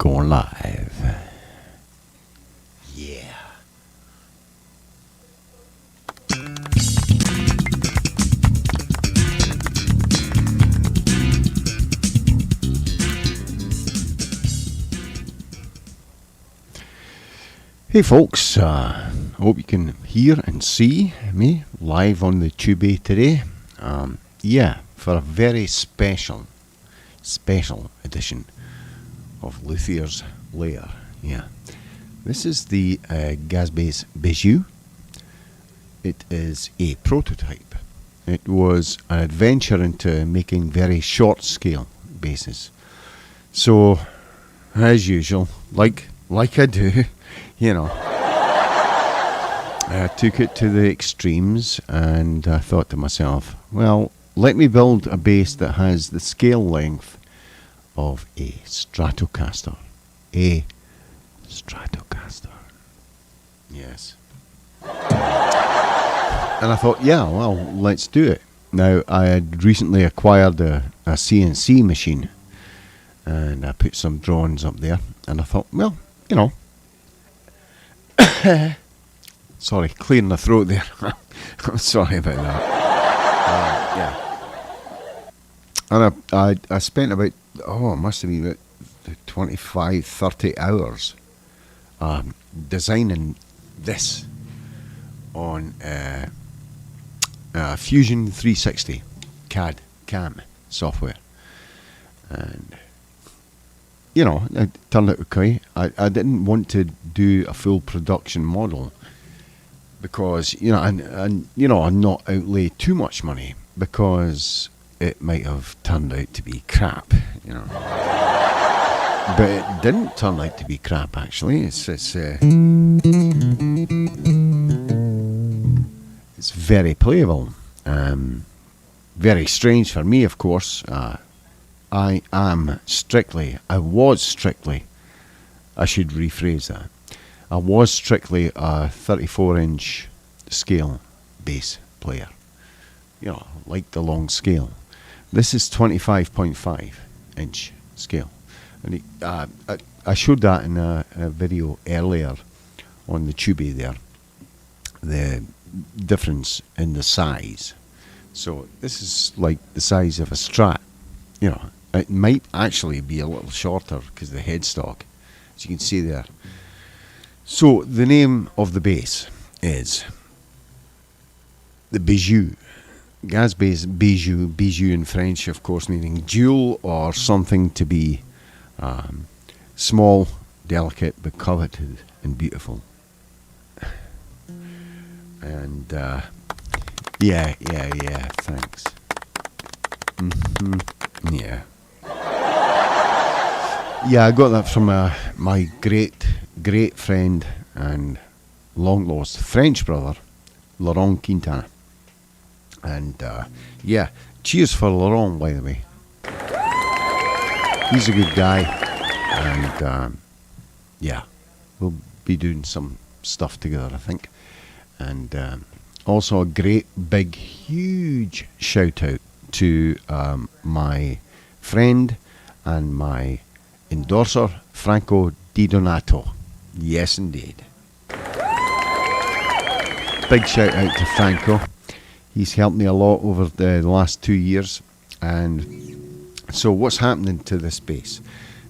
Going live. Yeah. Hey folks, hope you can hear and see me live on the Tube today. For a very special edition of Luthier's Lair. Yeah, this is the Gazzbass Bijou. It is a prototype. It was an adventure into making very short scale basses. So, as usual, like I do, you know, I took it to the extremes, and I thought to myself, well, let me build a bass that has the scale length of a Stratocaster. A Stratocaster. Yes. And I thought, yeah, well, let's do it. Now, I had recently acquired a CNC machine, and I put some drawings up there, and I thought, well, you know, sorry, clearing the throat there. I'm sorry about that. Yeah. And I spent about, it must have been about 25, 30 hours designing this on Fusion 360 CAM software. And, you know, it turned out okay. I didn't want to do a full production model because, you know, and you know, and not outlay too much money because it might have turned out to be crap, you know. But it didn't turn out to be crap, actually. It's very playable. Very strange for me, of course. I was strictly, I should rephrase that. I was strictly a 34-inch scale bass player. You know, like the long scale. This is 25.5 inch scale. And I showed that in a video earlier on the Tube there. The difference in the size. So this is like the size of a Strat. You know, it might actually be a little shorter because of the headstock, as you can see there. So the name of the bass is the Bijou. Gazzbass Bijou, Bijou in French, of course, meaning jewel or something to be small, delicate, but coveted and beautiful. And yeah, thanks. Yeah. Yeah, I got that from my great friend and long lost French brother, Laurent Quintana. And yeah, cheers for Laurent, by the way. He's a good guy, and yeah, we'll be doing some stuff together, I think. And also a great, big, huge shout out to my friend and my endorser, Franco Di Donato. Yes, indeed. Big shout out to Franco. He's helped me a lot over the last 2 years. And so what's happening to this bass?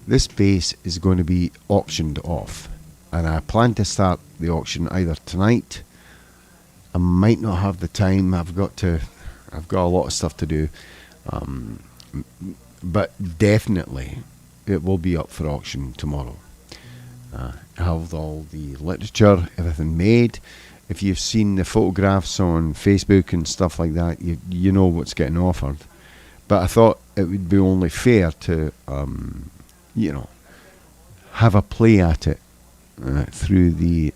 This bass is going to be auctioned off. And I plan to start the auction either tonight. I might not have the time. I've got a lot of stuff to do. But definitely it will be up for auction tomorrow. I have all the literature, everything made. If you've seen the photographs on Facebook and stuff like that, you know what's getting offered. But I thought it would be only fair to, you know, have a play at it through the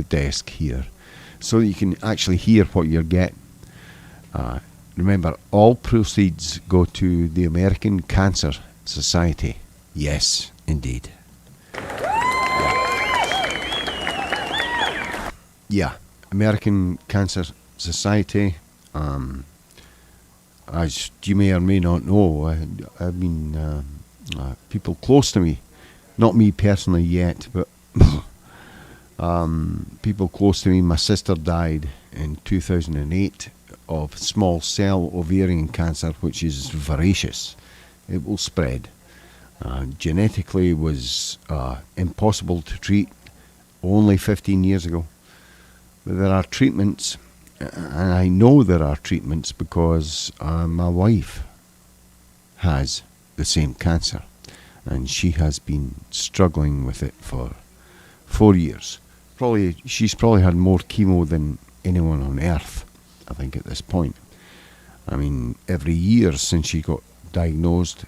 desk here, so that you can actually hear what you're getting. Remember, all proceeds go to the American Cancer Society. Yes, indeed. Yeah, American Cancer Society. As you may or may not know, I've been people close to me, not me personally yet, but people close to me. My sister died in 2008 of small cell ovarian cancer, which is voracious. It will spread. Genetically was impossible to treat only 15 years ago. But there are treatments, and I know there are treatments because my wife has the same cancer, and she has been struggling with it for 4 years. She's probably had more chemo than anyone on earth, I think, at this point. I mean, every year since she got diagnosed,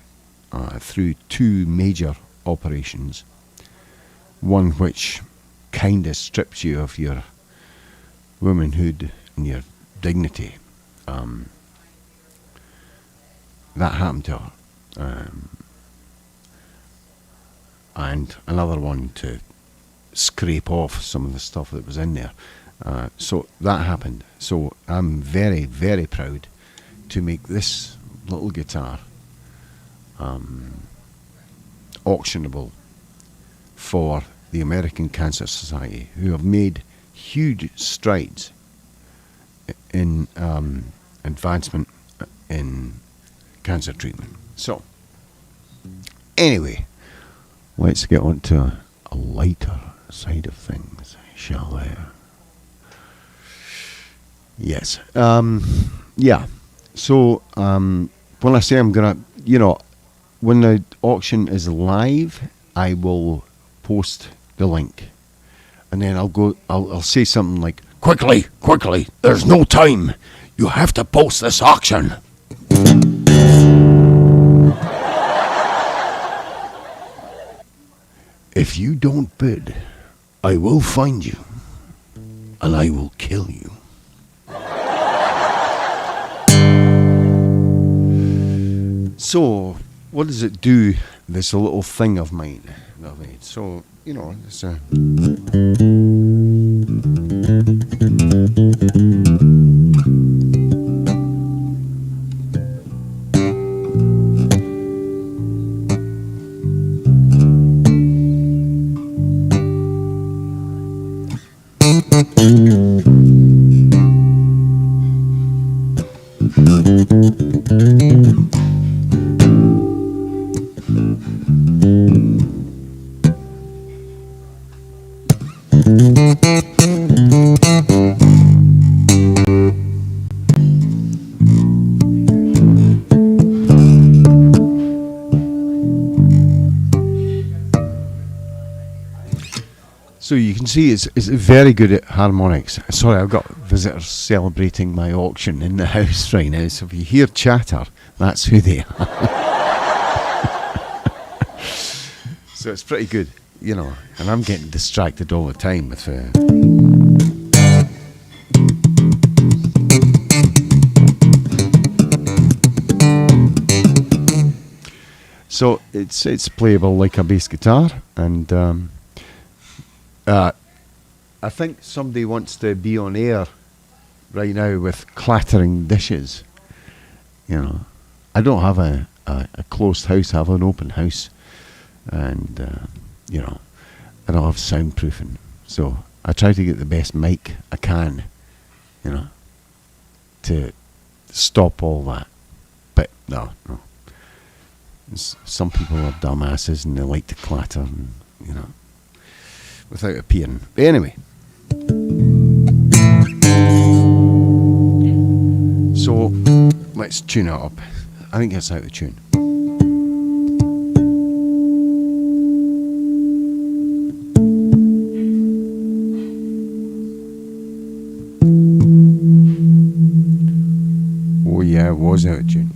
through 2 major operations, one which kind of strips you of your womanhood and your dignity. That happened to her. And another one to scrape off some of the stuff that was in there. So that happened. So I'm very, very proud to make this little guitar auctionable for the American Cancer Society, who have made huge strides in advancement in cancer treatment. So, anyway, let's get on to a lighter side of things, shall we? Yes. Yeah. So, when I say I'm gonna, when the auction is live, I will post the link, and then I'll say something like, quickly, there's no time, you have to post this auction. If you don't bid, I will find you, and I will kill you. So, what does it do, this little thing of mine that I made? So, it's so you can see it's very good at harmonics. Sorry, I've got visitors celebrating my auction in the house right now, so if you hear chatter, that's who they are. So it's pretty good, and I'm getting distracted all the time with so it's playable like a bass guitar, and I think somebody wants to be on air right now with clattering dishes. I don't have a closed house, I have an open house, and I don't have soundproofing, so I try to get the best mic I can, to stop all that. But no. Some people are dumbasses and they like to clatter, and, without appearing. But anyway, so let's tune it up. I think it's out of tune. Oh yeah, it was out of tune.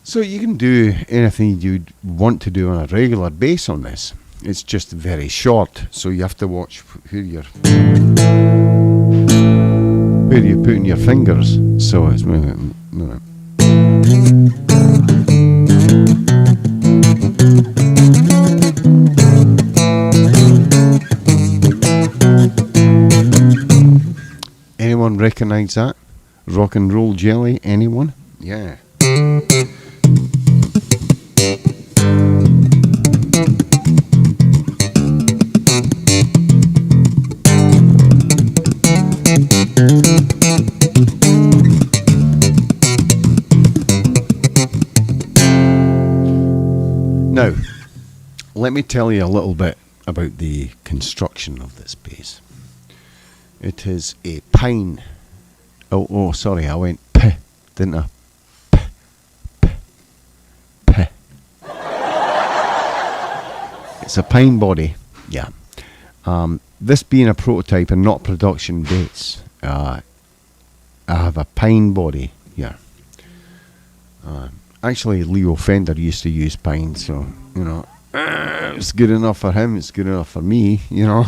So you can do anything you'd want to do on a regular bass on this. It's just very short, so you have to watch where you're putting your fingers. So it's anyone recognize that? Rock and roll jelly? Anyone? Yeah. Now, let me tell you a little bit about the construction of this bass. It is a pine. Oh, sorry, I went p, didn't I? P. It's a pine body, yeah. This being a prototype and not production bass, I have a pine body here. Actually, Leo Fender used to use pine, so, you know, it's good enough for him, it's good enough for me, you know.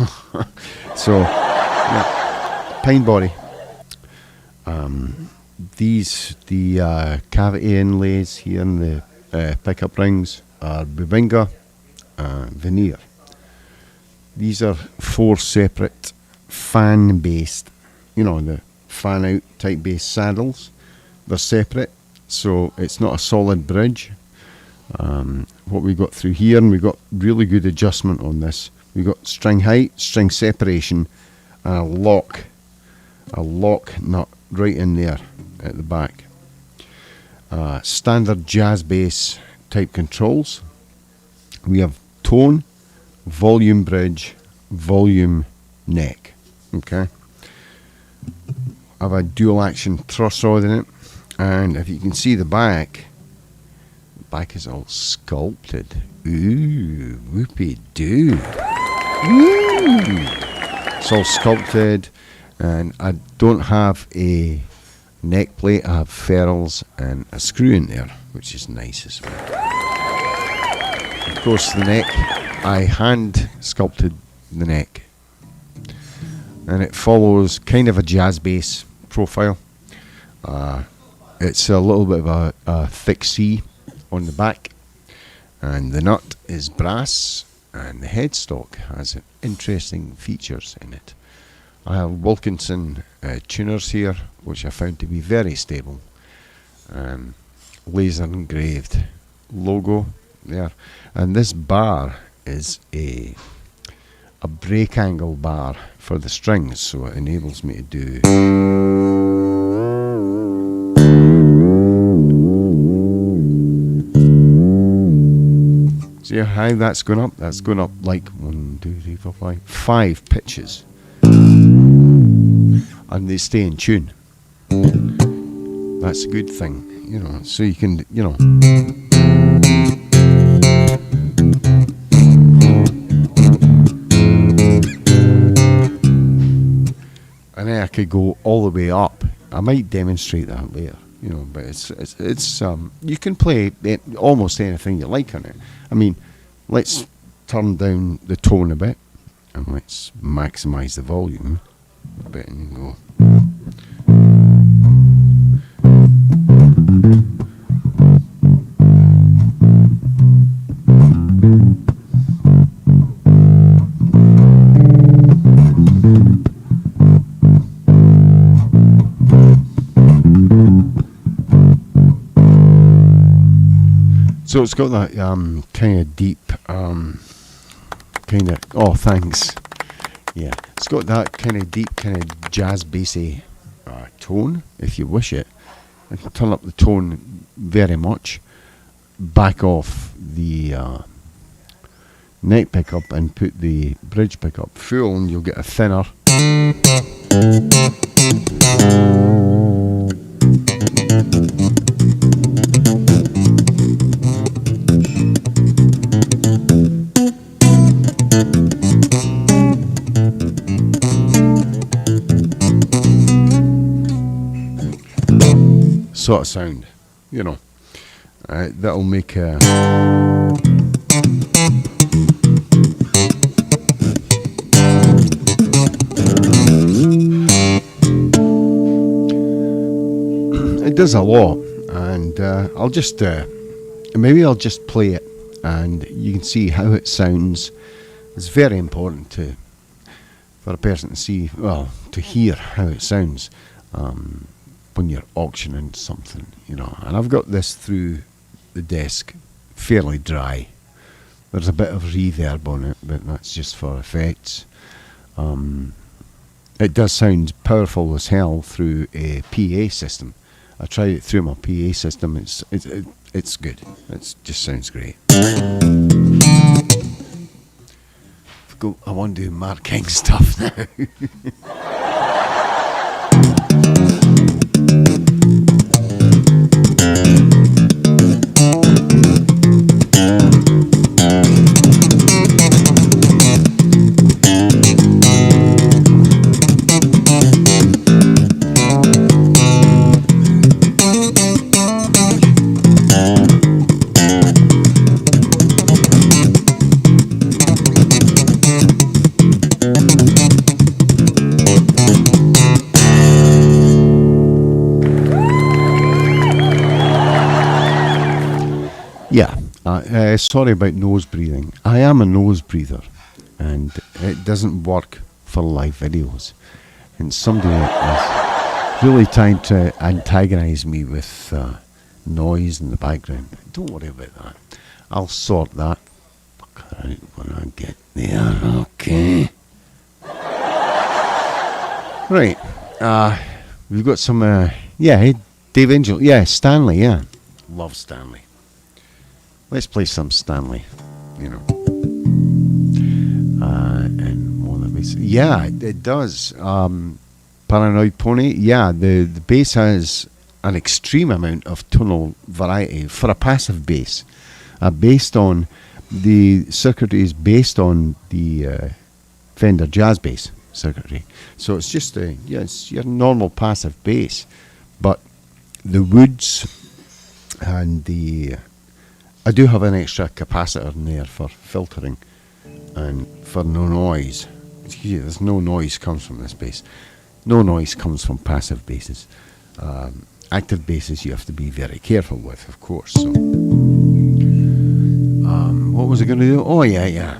So, yeah, pine body. The cavity inlays here in the pickup rings are Bubinga veneer. These are 4 separate fan-based, you know, the fan-out type bass saddles. They're separate, so it's not a solid bridge. What we got through here, and we got really good adjustment on this. We got string height, string separation, and a lock nut right in there at the back. Standard jazz bass type controls. We have tone, volume bridge, volume neck. Okay. I have a dual action truss rod in it, and if you can see the back is all sculpted. Ooh, whoopee doo. Ooh. It's all sculpted, and I don't have a neck plate. I have ferrules and a screw in there, which is nice as well. Of course, the neck, I hand sculpted the neck, and it follows kind of a jazz bass profile. It's a little bit of a thick C on the back, and the nut is brass, and the headstock has interesting features in it. I have Wilkinson tuners here, which I found to be very stable. Laser engraved logo there, and this bar is a break angle bar for the strings, so it enables me to do see how that's going up? That's going up like 1, 2, 3, 4, 5 pitches, and they stay in tune. That's a good thing, you know, so you can, you know. And then I could go all the way up. I might demonstrate that later, you know, but it's you can play almost anything you like on it. I mean, let's turn down the tone a bit, and let's maximize the volume a bit and go. So it's got that kind of deep, oh thanks, yeah, it's got that kind of deep, kind of jazz bassy tone, if you wish it. I can turn up the tone very much, back off the neck pickup and put the bridge pickup full, and you'll get a thinner. Sort of sound, you know, that'll make a it does a lot, and I'll just maybe I'll just play it, and you can see how it sounds. It's very important for a person to see, well, to hear how it sounds when you're auctioning something, you know. And I've got this through the desk, fairly dry. There's a bit of reverb on it, but that's just for effects. It does sound powerful as hell through a PA system. I tried it through my PA system. It's good. It just sounds great. I want to do Mark King stuff now. Yeah, sorry about nose breathing. I am a nose breather, and it doesn't work for live videos. And somebody is really trying to antagonise me with noise in the background. Don't worry about that. I'll sort that out when I get there, okay? Right, we've got some, Dave Angel, Stanley, love Stanley. Let's play some Stanley, and more than bass. Yeah, it does. Paranoid Pony, the bass has an extreme amount of tonal variety for a passive bass. Based on the circuitry is based on the Fender Jazz Bass circuitry. So it's just it's your normal passive bass, but the woods and I do have an extra capacitor in there for filtering and for no noise. There's no noise comes from this bass. No noise comes from passive basses. Active basses you have to be very careful with, of course. So, what was I going to do? Oh yeah.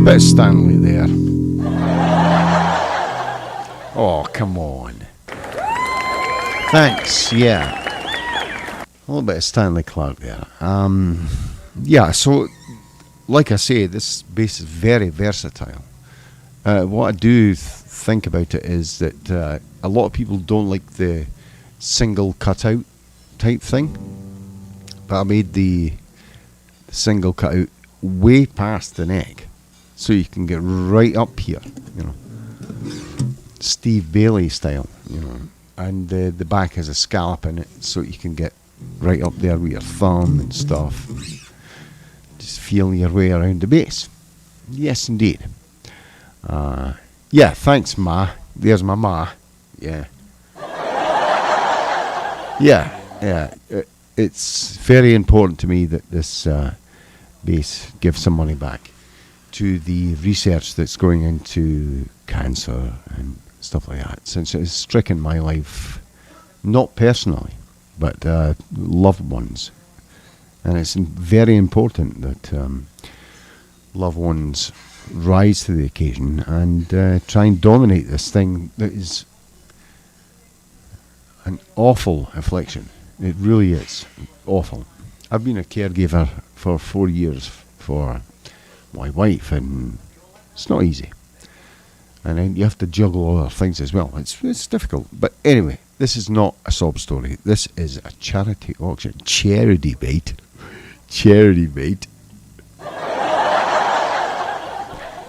Bit of Stanley there. Oh, come on. Thanks, yeah. A little bit of Stanley Clarke there. So, like I say, this bass is very versatile. What I do think about it is that a lot of people don't like the single cutout type thing, but I made the single cutout way past the neck, so you can get right up here, Steve Bailey style, and the back has a scallop in it, so you can get right up there with your thumb and stuff. Just feel your way around the bass. Yes, indeed. Thanks, Ma. There's my Ma. Yeah. It's very important to me that this bass gives some money back to the research that's going into cancer and stuff like that, since it has stricken my life, not personally, but loved ones. And it's very important that loved ones rise to the occasion and try and dominate this thing that is an awful affliction. It really is awful. I've been a caregiver for 4 years for my wife, and it's not easy. And then you have to juggle other things as well. It's difficult. But anyway, This is not a sob story. This is a charity auction. Charity bait. Charity bait.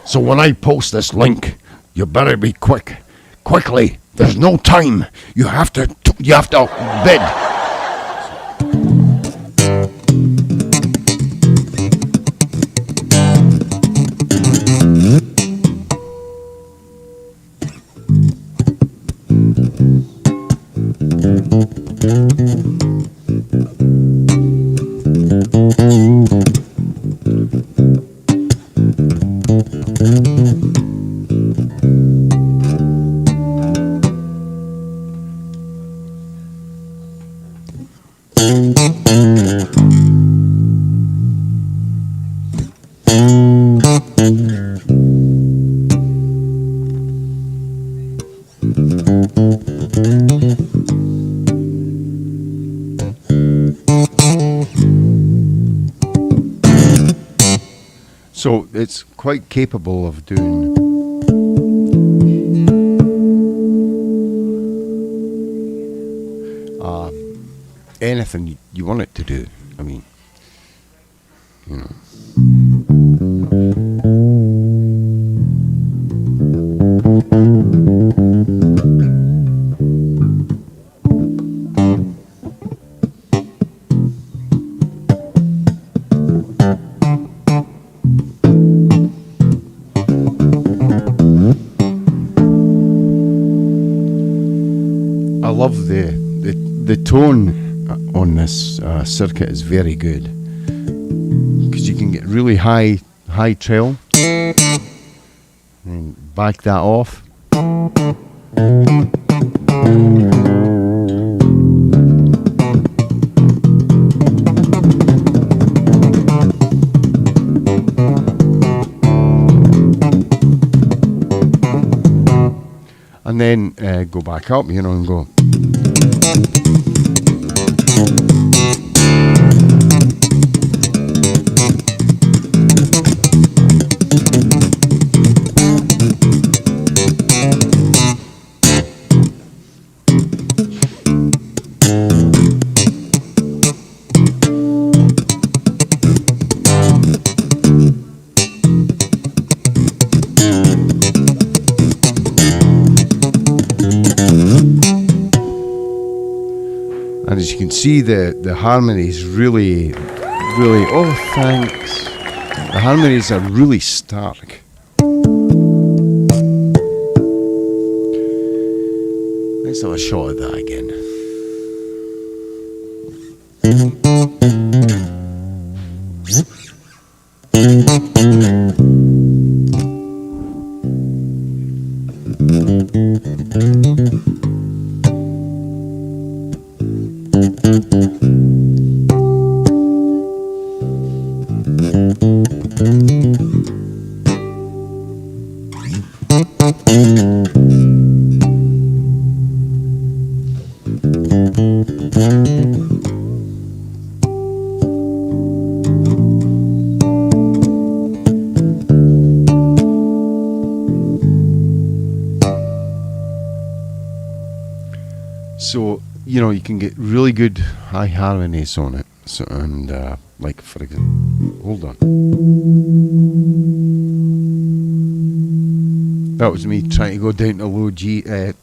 So when I post this link, you better be quick. Quickly. There's no time. You have to bid. So it's quite capable of doing anything you want it to do. I mean, you know. I love the tone on this circuit is very good, because you can get really high trill and back that off. And then go back up, you know, and go. And as you can see, the harmonies really, oh thanks. The harmonies are really stark. Let's have a shot of that again. So, you know, you can get really good high harmonies on it. So, and like for example, hold on. That was me trying to go down to low D there.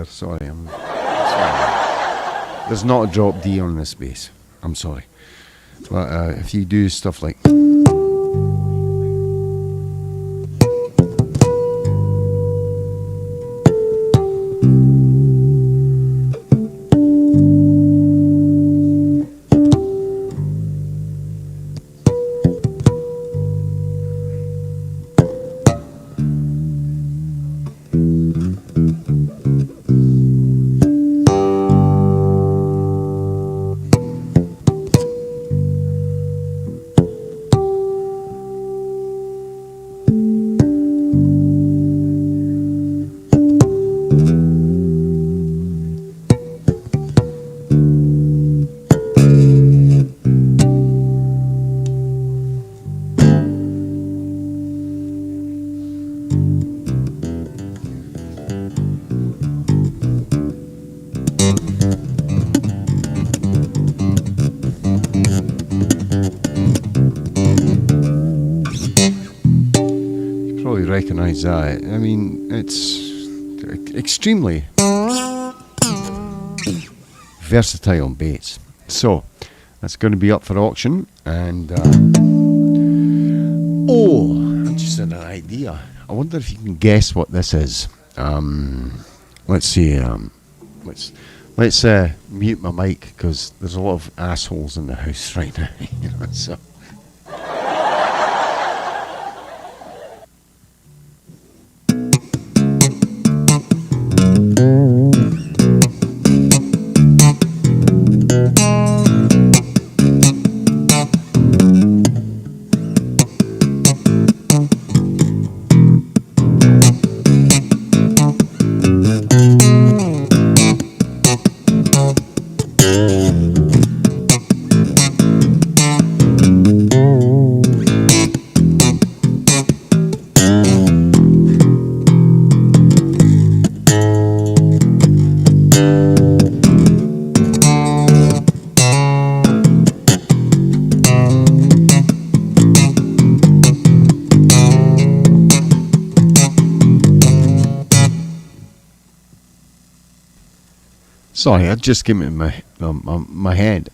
Sorry, I'm sorry. There's not a drop D on this bass. I'm sorry. But if you do stuff like. recognise that. I mean, it's extremely versatile bass. So that's going to be up for auction, and I just had an idea. I wonder if you can guess what this is. Let's see. Let's mute my mic because there's a lot of assholes in the house right now. So. Sorry, I just came in my head.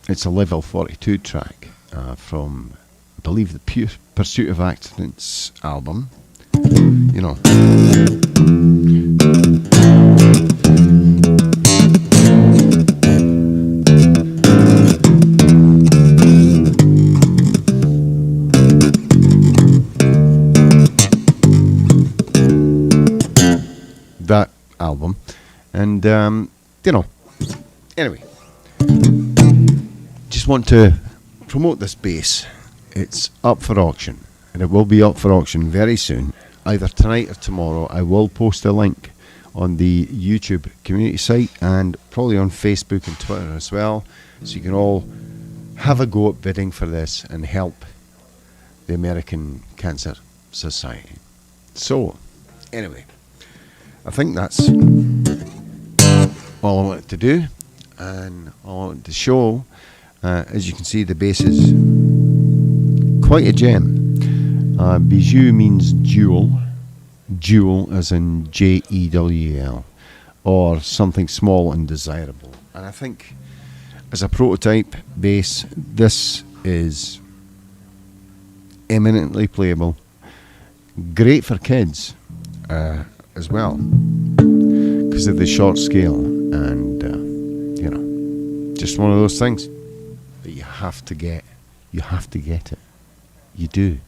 It's a level 42 track from, I believe, the Pure Pursuit of Accidents album. You know. That album. And, you know, anyway, just want to promote this bass. It's up for auction, and it will be up for auction very soon, either tonight or tomorrow. I will post a link on the YouTube community site and probably on Facebook and Twitter as well, so you can all have a go at bidding for this and help the American Cancer Society. So, anyway, I think that's all I wanted to do, and all I wanted to show. As you can see, the bass is quite a gem. Bijou means jewel as in Jewel, or something small and desirable. And I think as a prototype bass, this is eminently playable, great for kids as well, because of the short scale, and you know, just one of those things that you have to get. You have to get it. You do.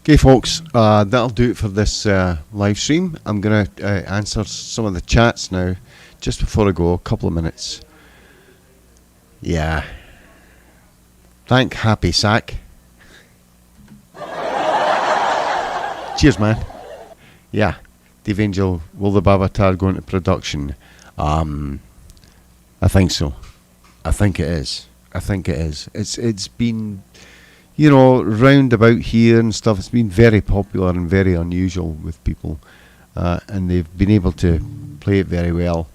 Okay, folks, that'll do it for this live stream. I'm going to answer some of the chats now. Just before I go, a couple of minutes. Yeah. Thank Happy Sack. Cheers, man. Yeah. Dave Angel, will the Babitar go into production? I think so. I think it is. It's been, round about here and stuff. It's been very popular and very unusual with people, and they've been able to play it very well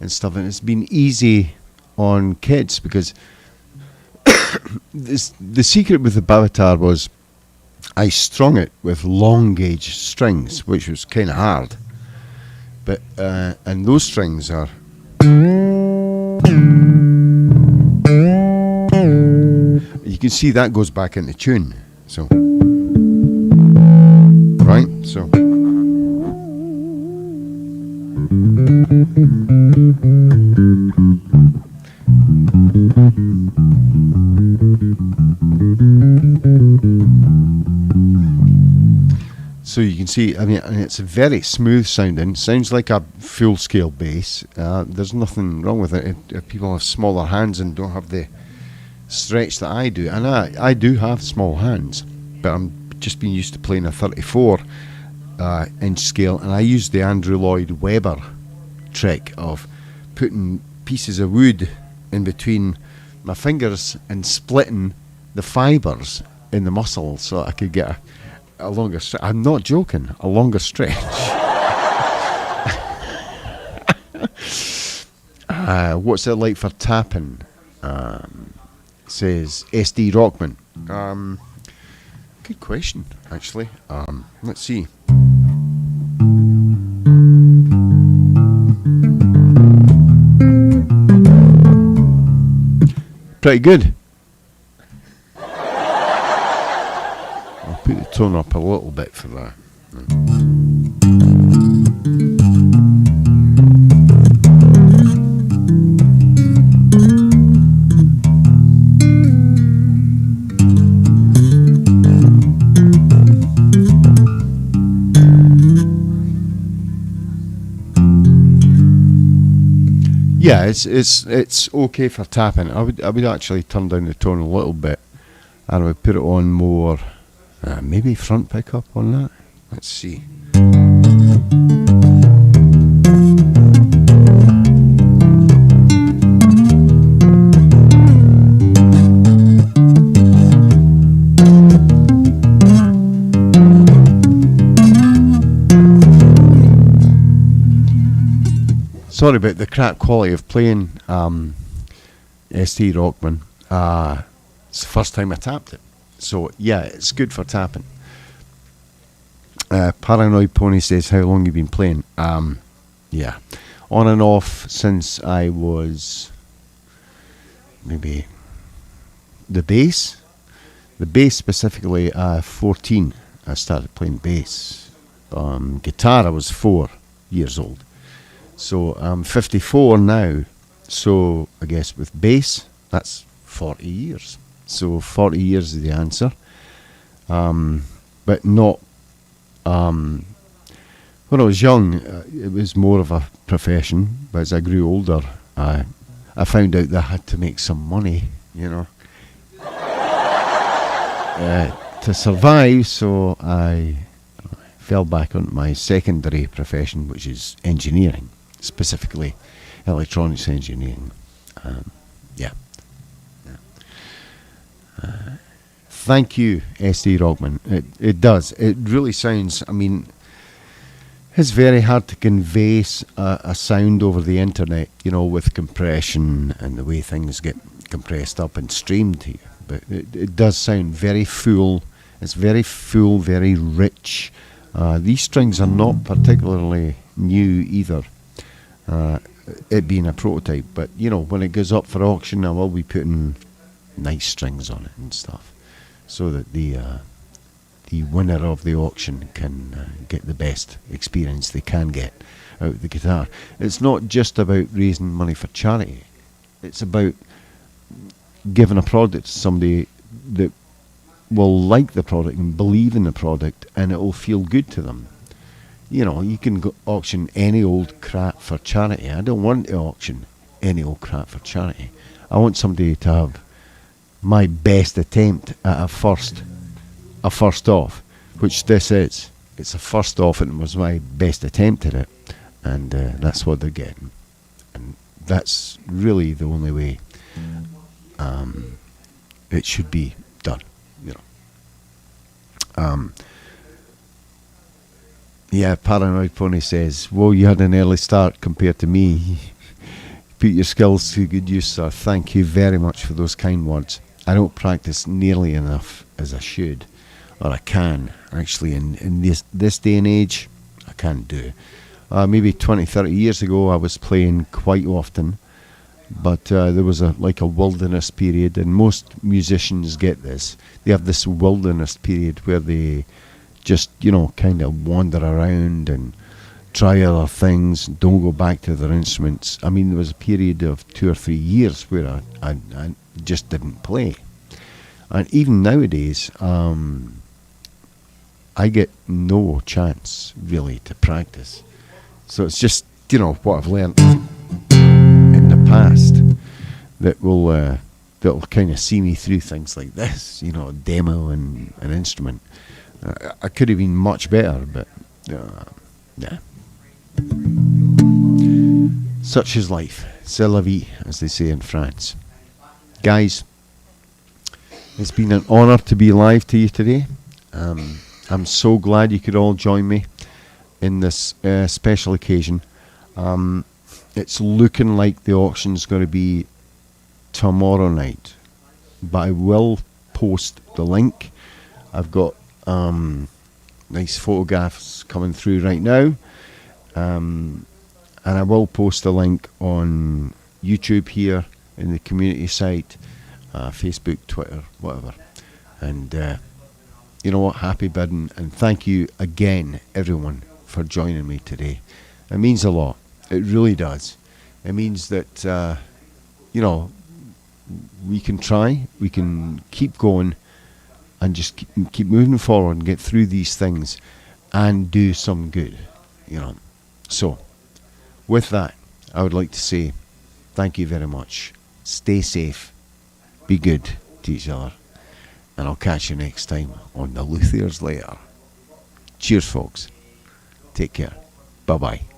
and stuff. And it's been easy on kids because the secret with the Babitar was I strung it with long gauge strings, which was kind of hard. But and those strings are. You can see that goes back into tune. So, right? So. So you can see, and it's a very smooth sounding. Sounds like a full scale bass. There's nothing wrong with it. If people have smaller hands and don't have the stretch that I do, and I do have small hands, but I'm just been used to playing a 34 inch scale, and I use the Andrew Lloyd Webber trick of putting pieces of wood in between my fingers and splitting the fibres in the muscle so I could get a longer stretch. I'm not joking, a longer stretch. What's it like for tapping? Says SD Rockman. Good question, actually. Let's see. Pretty good. I'll put the tone up a little bit for that. Yeah, it's okay for tapping. I would actually turn down the tone a little bit, and I would put it on more, maybe front pickup on that. Let's see. Sorry about the crap quality of playing ST Rockman. It's the first time I tapped it. So, yeah, it's good for tapping. Paranoid Pony says, how long you been playing? Yeah, on and off since I was maybe the bass specifically 14. I started playing bass. Guitar I was 4 years old. So I'm 54 now, so I guess with bass, that's 40 years. So 40 years is the answer. But not, when I was young, it was more of a profession, but as I grew older, I found out that I had to make some money, to survive, so I fell back on my secondary profession, which is engineering. Specifically electronics engineering. Thank you, SD Rockman. It does. It really sounds, it's very hard to convey a sound over the internet, with compression and the way things get compressed up and streamed to you. But it does sound very full. It's very full, very rich. These strings are not particularly new either. It being a prototype, but when it goes up for auction, I will be putting nice strings on it and stuff, so that the winner of the auction can get the best experience they can get out of the guitar. It's not just about raising money for charity. It's about giving a product to somebody that will like the product and believe in the product, and it will feel good to them. You know, you can auction any old crap for charity. I don't want to auction any old crap for charity. I want somebody to have my best attempt at a first off, which this is. It's a first off, and it was my best attempt at it, and that's what they're getting. And that's really the only way it should be done, you know. Yeah, Paranoid Pony says, "Well, you had an early start compared to me. Put your skills to good use, sir. Thank you very much for those kind words. I don't practice nearly enough as I should, or I can, actually. In this day and age, I can't do. Maybe 20, 30 years ago, I was playing quite often, but there was a wilderness period, and most musicians get this. They have this wilderness period where they just, kind of wander around and try other things, don't go back to their instruments. I mean, there was a period of 2 or 3 years where I just didn't play. And even nowadays, I get no chance, really, to practice. So it's just, what I've learned in the past that'll kind of see me through things like this, a demo and an instrument. I could have been much better, but yeah. Such is life. C'est la vie, as they say in France. Guys, it's been an honour to be live to you today. I'm so glad you could all join me in this special occasion. It's looking like the auction's going to be tomorrow night, but I will post the link. I've got nice photographs coming through right now, and I will post a link on YouTube here in the community site, Facebook, Twitter, whatever. And you know what, happy bidding, and thank you again, everyone, for joining me today. It means a lot. It really does. It means that we can try, we can keep going, and just keep moving forward and get through these things and do some good, So, with that, I would like to say thank you very much. Stay safe, be good to each other, and I'll catch you next time on the Luthier's Lair. Cheers, folks. Take care. Bye-bye.